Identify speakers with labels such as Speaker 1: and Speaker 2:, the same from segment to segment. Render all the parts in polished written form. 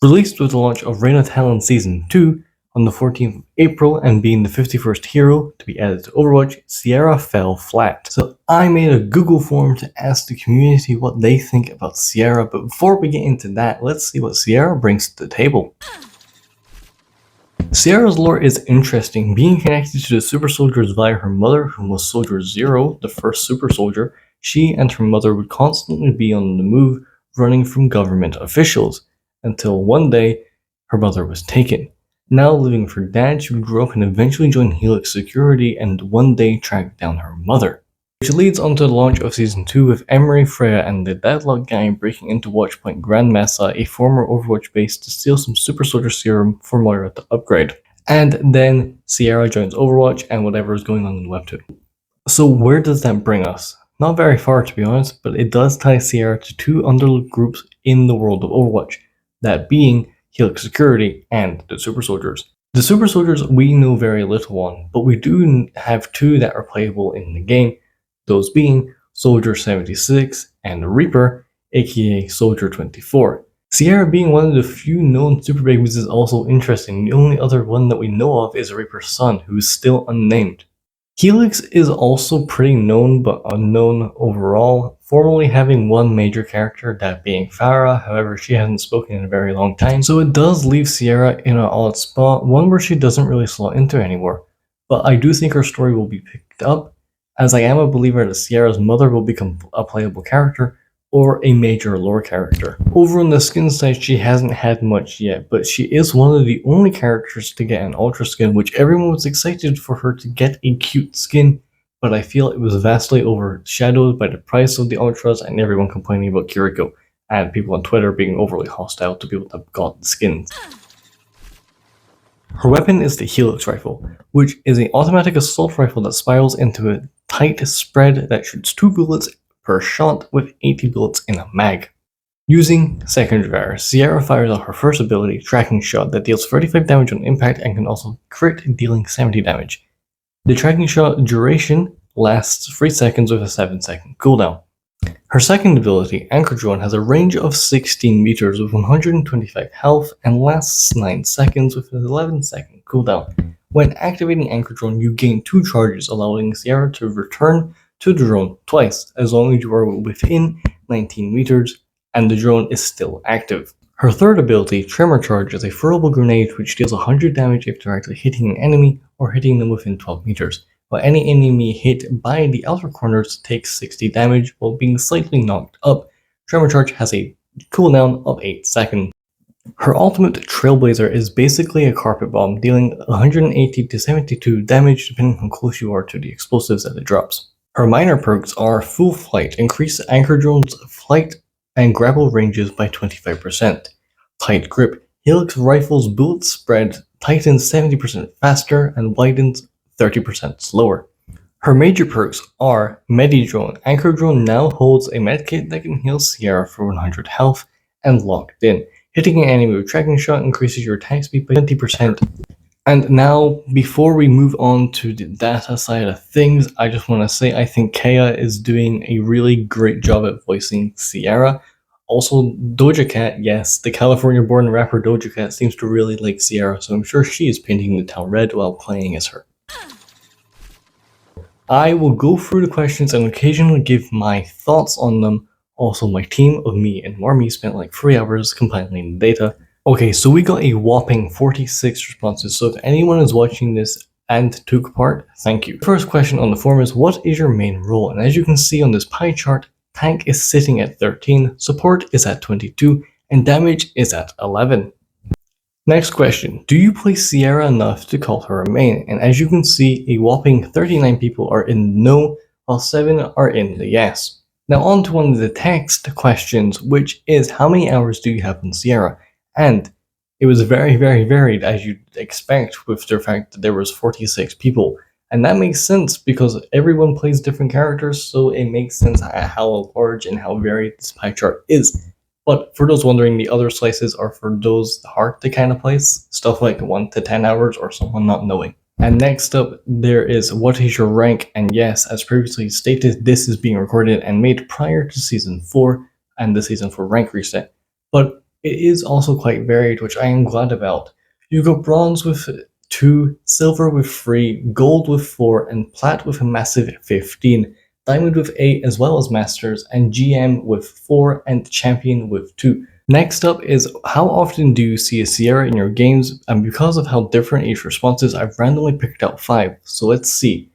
Speaker 1: Released with the launch of Reign of Talon Season 2 on the 14th of April and being the 51st hero to be added to Overwatch, Sierra fell flat. So I made a Google form to ask the community what they think about Sierra, but before we get into that, let's see what Sierra brings to the table. Sierra's lore is interesting, being connected to the super soldiers via her mother, who was Soldier Zero, the first super soldier. She and her mother would constantly be on the move, running from government officials, until one day her mother was taken. Now living with her dad, she would grow up and eventually join Helix Security and one day track down her mother. Which leads on to the launch of Season 2 with Emery, Freya, and the Deadlock Gang breaking into Watchpoint Grand Mesa, a former Overwatch base, to steal some Super Soldier Serum for Moira to upgrade. And then Sierra joins Overwatch and whatever is going on in Webtoon. So where does that bring us? Not very far, to be honest, but it does tie Sierra to two underlooked groups in the world of Overwatch, that being Helix Security and the Super Soldiers. The Super Soldiers we know very little on, but we do have two that are playable in the game, those being Soldier 76 and Reaper, aka Soldier 24. Sierra being one of the few known super babies is also interesting. The only other one that we know of is Reaper's son, who is still unnamed. Helix is also pretty known but unknown overall, formerly having one major character, that being Farah. However, she hasn't spoken in a very long time, so it does leave Sierra in an odd spot, one where she doesn't really slot into anymore. But I do think her story will be picked up, as I am a believer that Sierra's mother will become a playable character, or a major lore character. Over on the skin side, she hasn't had much yet, but she is one of the only characters to get an ultra skin, which everyone was excited for her to get a cute skin, but I feel it was vastly overshadowed by the price of the ultras and everyone complaining about Kiriko, and people on Twitter being overly hostile to people that got the skins. Her weapon is the Helix rifle, which is an automatic assault rifle that spirals into a tight spread that shoots 2 bullets per shot with 80 bullets in a mag. Using secondary fire, Sierra fires out her first ability, Tracking Shot, that deals 35 damage on impact and can also crit, dealing 70 damage. The Tracking Shot duration lasts 3 seconds with a 7-second cooldown. Her second ability, Anchor Drone, has a range of 16 meters with 125 health and lasts 9 seconds with an 11-second cooldown. When activating Anchor Drone, you gain 2 charges, allowing Sierra to return to the drone twice, as long as you are within 19 meters and the drone is still active. Her third ability, Tremor Charge, is a throwable grenade which deals 100 damage if directly hitting an enemy or hitting them within 12 meters, while any enemy hit by the outer corners takes 60 damage while being slightly knocked up. Tremor Charge has a cooldown of 8 seconds. Her ultimate, Trailblazer, is basically a carpet bomb, dealing 180 to 72 damage depending on how close you are to the explosives that it drops. Her minor perks are Full Flight, increase Anchor Drone's flight and grapple ranges by 25%. Tight Grip, Helix Rifle's bullet spread tightens 70% faster and widens 30% slower. Her major perks are Medi-Drone. Anchor Drone now holds a medkit that can heal Sierra for 100 health and Locked In. Hitting an enemy with Tracking Shot increases your attack speed by 20%. And now, before we move on to the data side of things, I just want to say I think Kea is doing a really great job at voicing Sierra. Also, Doja Cat, yes, the California-born rapper Doja Cat seems to really like Sierra, so I'm sure she is painting the town red while playing as her. I will go through the questions and occasionally give my thoughts on them. Also, my team of me and Marmy spent like 3 hours compiling the data. Okay, so we got a whopping 46 responses, so if anyone is watching this and took part, thank you. First question on the forum is, what is your main role? And as you can see on this pie chart, Tank is sitting at 13, Support is at 22, and Damage is at 11. Next question, do you play Sierra enough to call her a main? And as you can see, a whopping 39 people are in the no, while 7 are in the yes. Now on to one of the text questions, which is, how many hours do you have on Sierra? And it was very, very varied, as you'd expect, with the fact that there was 46 people. And that makes sense because everyone plays different characters, so it makes sense how large and how varied this pie chart is. But for those wondering, the other slices are for those hard to kind of place, stuff like 1 to 10 hours or someone not knowing. And next up, there is, what is your rank? And yes, as previously stated, this is being recorded and made prior to Season 4 and the Season 4 rank reset. But it is also quite varied, which I am glad about. You got bronze with 2, silver with 3, gold with 4, and plat with a massive 15, diamond with 8 as well as masters, and GM with 4, and champion with 2. Next up is how often do you see a Sierra in your games, and because of how different each response is, I've randomly picked out 5, so let's see.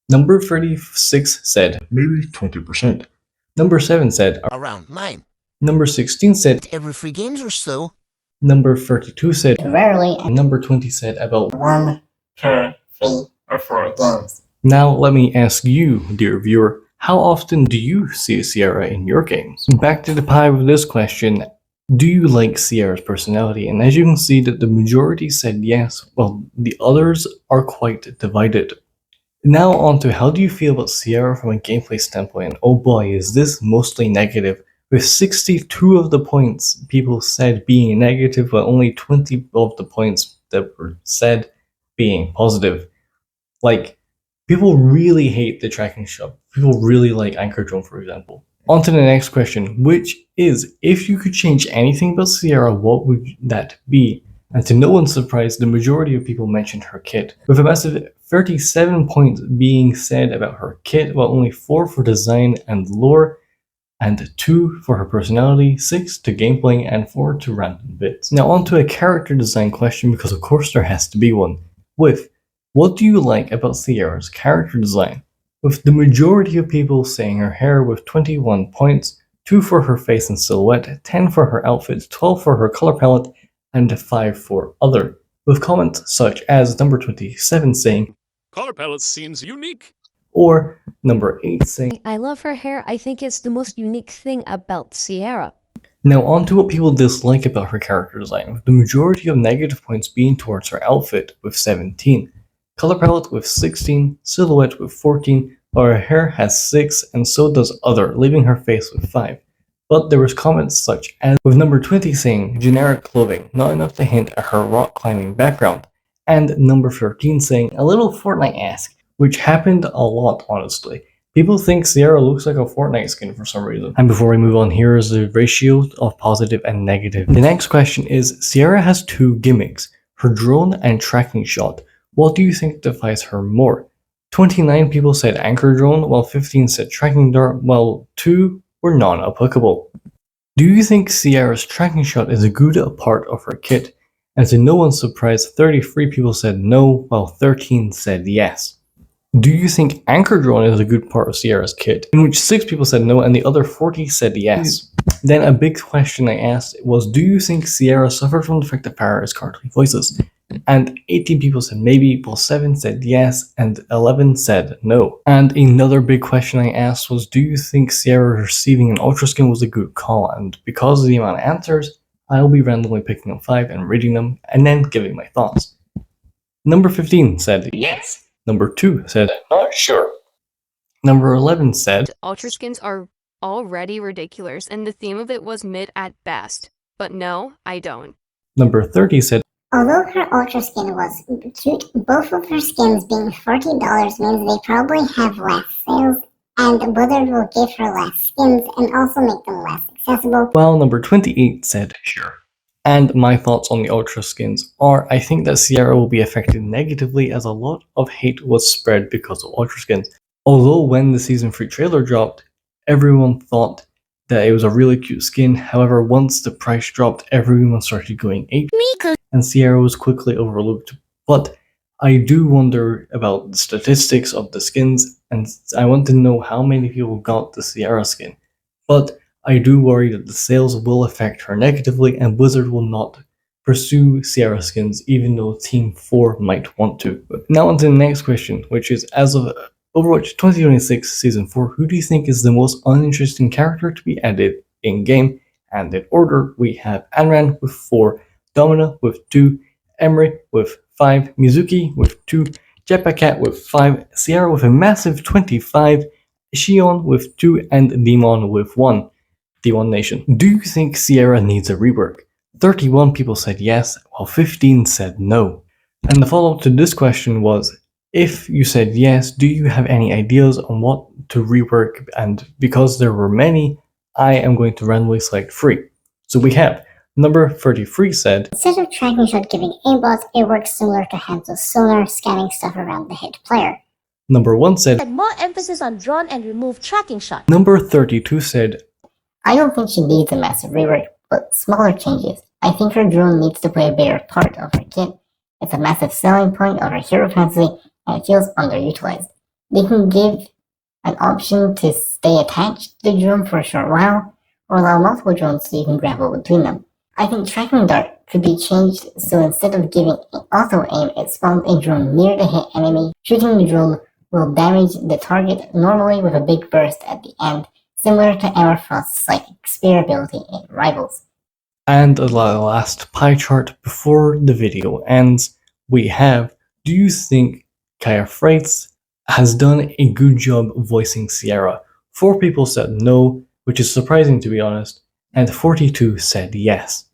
Speaker 1: Number 36 said, maybe 20%. Number 7 said,
Speaker 2: around 9.
Speaker 1: Number 16 said,
Speaker 2: every 3 games or so.
Speaker 1: Number 32 said,
Speaker 3: rarely,
Speaker 1: and number 20 said about
Speaker 3: 1 per 3 or 4 games.
Speaker 1: Now let me ask you, dear viewer, how often do you see a Sierra in your games? Back to the pie with this question, do you like Sierra's personality? And as you can see that the majority said yes, while the others are quite divided. Now on to how do you feel about Sierra from a gameplay standpoint, and oh boy is this mostly negative. With 62 of the points people said being negative, but only 20 of the points that were said being positive. Like, people really hate the tracking shot. People really like Anchor Drone, for example. On to the next question, which is, if you could change anything about Sierra, what would that be? And to no one's surprise, the majority of people mentioned her kit, with a massive 37 points being said about her kit, while only 4 for design and lore, and 2 for her personality, 6 to gameplay, and 4 to random bits. Now on to a character design question, because of course there has to be one, with what do you like about Sierra's character design? With the majority of people saying her hair with 21 points, 2 for her face and silhouette, 10 for her outfit, 12 for her color palette, and 5 for other, with comments such as number 27 saying,
Speaker 4: Color palette seems unique.
Speaker 1: Or number 8 saying,
Speaker 5: I love her hair. I think it's the most unique thing about Sierra.
Speaker 1: Now on to what people dislike about her character design, with the majority of negative points being towards her outfit with 17, color palette with 16, silhouette with 14, while her hair has 6 and so does other, leaving her face with 5. But there was comments such as, with number 20 saying generic clothing, not enough to hint at her rock climbing background, and number 13 saying a little Fortnite-esque, which happened a lot honestly. People think Sierra looks like a Fortnite skin for some reason. And before we move on, here is the ratio of positive and negative. The next question is, Sierra has 2 gimmicks, her drone and tracking shot. What do you think defies her more? 29 people said anchor drone, while 15 said tracking dart, while 2 were non-applicable. Do you think Sierra's tracking shot is a good part of her kit? And to no one's surprise, 33 people said no, while 13 said yes. Do you think Anchor Drone is a good part of Sierra's kit? In which 6 people said no and the other 40 said yes. Then a big question I asked was, do you think Sierra suffered from the fact that Farah is currently voiceless? And 18 people said maybe, while 7 said yes, and 11 said no. And another big question I asked was, do you think Sierra receiving an Ultra Skin was a good call? And because of the amount of answers, I'll be randomly picking up 5 and reading them, and then giving my thoughts. Number 15 said yes. Number 2 said not sure. Number 11 said
Speaker 6: Ultra skins are already ridiculous, and the theme of it was mid at best. But no, I don't.
Speaker 1: Number 30 said
Speaker 3: Although her Ultra Skin was cute, both of her skins being $40 means they probably have less sales, and Blizzard will give her less skins and also make them less accessible.
Speaker 1: While number 28 said sure. And my thoughts on the Ultra skins are, I think that Sierra will be affected negatively as a lot of hate was spread because of Ultra skins. Although when the Season 3 trailer dropped, everyone thought that it was a really cute skin, however once the price dropped, everyone started going ape, and Sierra was quickly overlooked. But I do wonder about the statistics of the skins, and I want to know how many people got the Sierra skin. But I do worry that the sales will affect her negatively, and Blizzard will not pursue Sierra skins even though Team 4 might want to. But now on to the next question, which is, as of Overwatch 2026 Season 4, who do you think is the most uninteresting character to be added in-game? And in order, we have Anran with 4, Domina with 2, Emery with 5, Mizuki with 2, Jetpack with 5, Sierra with a massive 25, Shion with 2, and Demon with 1. D1 Nation. Do you think Sierra needs a rework? 31 people said yes, while 15 said no. And the follow-up to this question was, if you said yes, do you have any ideas on what to rework? And because there were many, I am going to randomly select 3. So we have Number 33 said,
Speaker 3: Instead of tracking shot giving aimbots, it works similar to Hanzo's sonar, scanning stuff around the hit player.
Speaker 1: Number 1 said,
Speaker 7: Add more emphasis on drawn and remove tracking shot.
Speaker 1: Number 32 said,
Speaker 8: I don't think she needs a massive rework, but smaller changes. I think her drone needs to play a bigger part of her kit. It's a massive selling point of her hero fantasy, and it feels underutilized. They can give an option to stay attached to the drone for a short while, or allow multiple drones so you can grapple between them. I think tracking dart could be changed so instead of giving auto aim, it spawns a drone near the hit enemy. Shooting the drone will damage the target normally with a big burst at the end, similar to Amorphost's psychic spear ability in Rivals.
Speaker 1: and the last pie chart before the video ends, we have, do you think Kaya Freights has done a good job voicing Sierra? 4 people said no, which is surprising to be honest, and 42 said yes.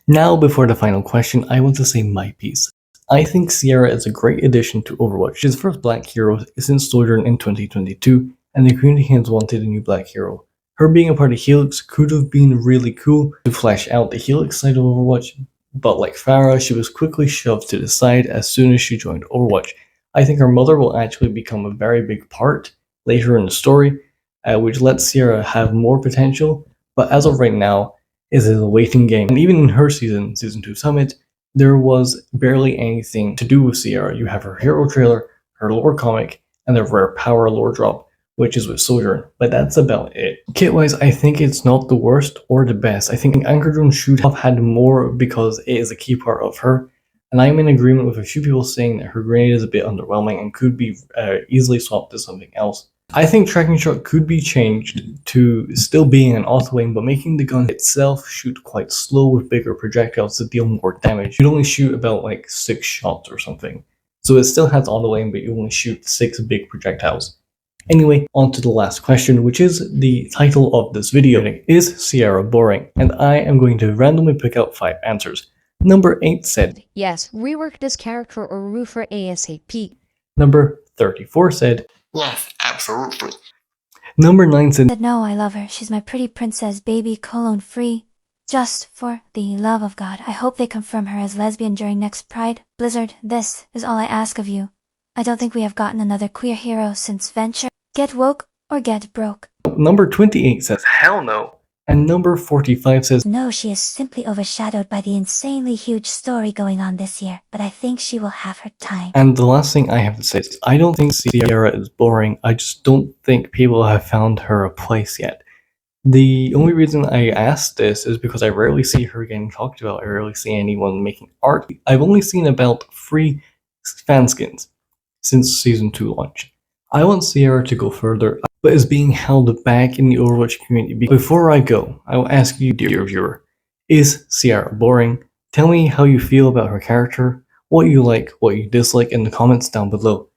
Speaker 1: Now, before the final question, I want to say my piece. I think Sierra is a great addition to Overwatch. She's the first black hero since Sojourn in 2022, and the community has wanted a new black hero. Her being a part of Helix could have been really cool to flesh out the Helix side of Overwatch, but like Pharah, she was quickly shoved to the side as soon as she joined Overwatch. I think her mother will actually become a very big part later in the story, which lets Sierra have more potential, but as of right now, it is a waiting game. And even in her Season 2 Summit, there was barely anything to do with Sierra. You have her hero trailer, her lore comic, and the rare power lore drop, which is with Sojourn, but that's about it. Kit-wise, I think it's not the worst or the best. I think Anchor Drone should have had more because it is a key part of her, and I'm in agreement with a few people saying that her grenade is a bit underwhelming and could be easily swapped to something else. I think Tracking Shot could be changed to still being an auto aim, but making the gun itself shoot quite slow with bigger projectiles to deal more damage. You'd only shoot about like 6 shots or something. So it still has auto aim, but you only shoot 6 big projectiles. Anyway, on to the last question, which is the title of this video. Is Sierra boring? And I am going to randomly pick out 5 answers. Number 8 said,
Speaker 5: Yes, rework this character or remove her ASAP.
Speaker 1: Number 34 said,
Speaker 2: Yes, absolutely.
Speaker 1: Number 9 said,
Speaker 7: No, I love her. She's my pretty princess, baby, colon free. Just for the love of God, I hope they confirm her as lesbian during next Pride. Blizzard, this is all I ask of you. I don't think we have gotten another queer hero since Venture. Get woke or get broke.
Speaker 1: Number 28 says, hell no. And number 45 says,
Speaker 7: No, she is simply overshadowed by the insanely huge story going on this year, but I think she will have her time.
Speaker 1: and the last thing I have to say is, I don't think Sierra is boring, I just don't think people have found her a place yet. The only reason I asked this is because I rarely see her getting talked about, I rarely see anyone making art. I've only seen about 3 fan skins since Season 2 launch. I want Sierra to go further, but is being held back in the Overwatch community. Before I go, I will ask you, dear viewer, is Sierra boring? Tell me how you feel about her character, what you like, what you dislike in the comments down below.